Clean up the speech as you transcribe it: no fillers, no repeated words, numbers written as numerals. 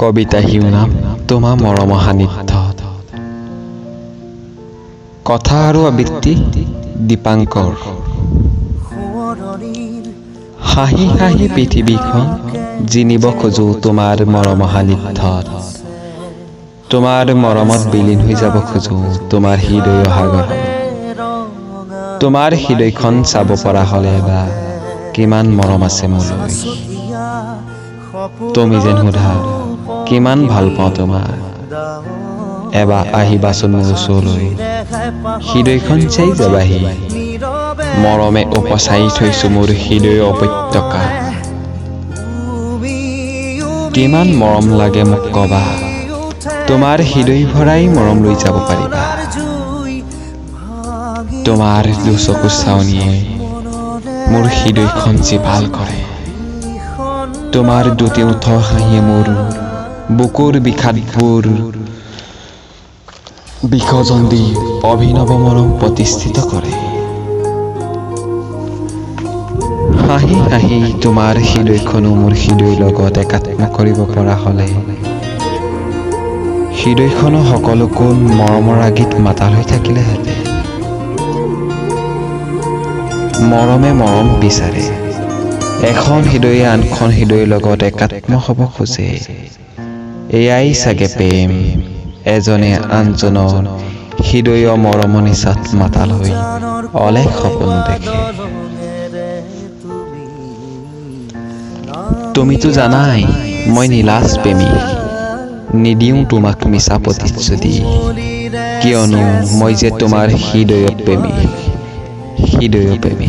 কবিতা শিৰোনাম তোমাৰ মৰমৰ সান্নিধ্যত। কথা আৰু আবৃত্তি দীপাংকৰ। হাঁহি হাঁহি পৃথিৱীখন জিনিব খোজো তোমাৰ মৰমৰ সান্নিধ্যত। তোমাৰ মৰমত বিলীন হৈ যাব খোজো তোমাৰ হৃদয়ৰ সাগৰত। তোমাৰ হৃদয়খন চাব পৰা হ'লে বা কিমান মৰম আছে মোলৈ। তুমি যেন সোধা কিমান ভাল পাওঁ তোমাক, এবাৰ আহিবাচোন মোৰ ওচৰলৈ, হৃদয়খন চাই যাবাহি, মৰমে উপচাই থৈছো মোৰ হৃদয়ৰ উপত্যকা। কিমান মৰম লাগে মোক কবা, তোমাৰ হৃদয় ভৰাই মৰম লৈ যাব পাৰিবা। তোমাৰ দুচকু চাৱনিয়ে মোৰ হৃদয়খন জীপাল কৰে, তোমাৰ দুটি ওঠৰ হাঁহিয়ে মোৰ বুকুৰ বিষাদবোৰ বিসৰ্জন দি অভিনৱ মৰম প্ৰতিষ্ঠিত কৰে। হাঁহি হাঁহি তোমাৰ হৃদয়খনো মোৰ হৃদয়ৰ লগত একাত্ম কৰিব পৰা হ'লে, হৃদয়খনো সকলো কোণ মৰমৰ আগিত মাতাল হৈ থাকিলেহেঁতেন। মৰমে মৰম বিচাৰে, এখন হৃদয়ে আনখন হৃদয়ৰ লগত একাত্ম হ'ব খোজে। এয়াই চাগে প্ৰেম, এজনে আনজনৰ হৃদয়ৰ মৰমৰ নিচাত মাতাল হৈ অলেখ সপোন দেখে। তুমিতো জানাই মই নিলাজ প্ৰেমী, নিদিওঁ তোমাক মিছা প্ৰতিশ্ৰুতি, কিয়নো মই যে তোমাৰ হৃদয়ৰ প্ৰেমী, হৃদয়ৰ প্ৰেমী।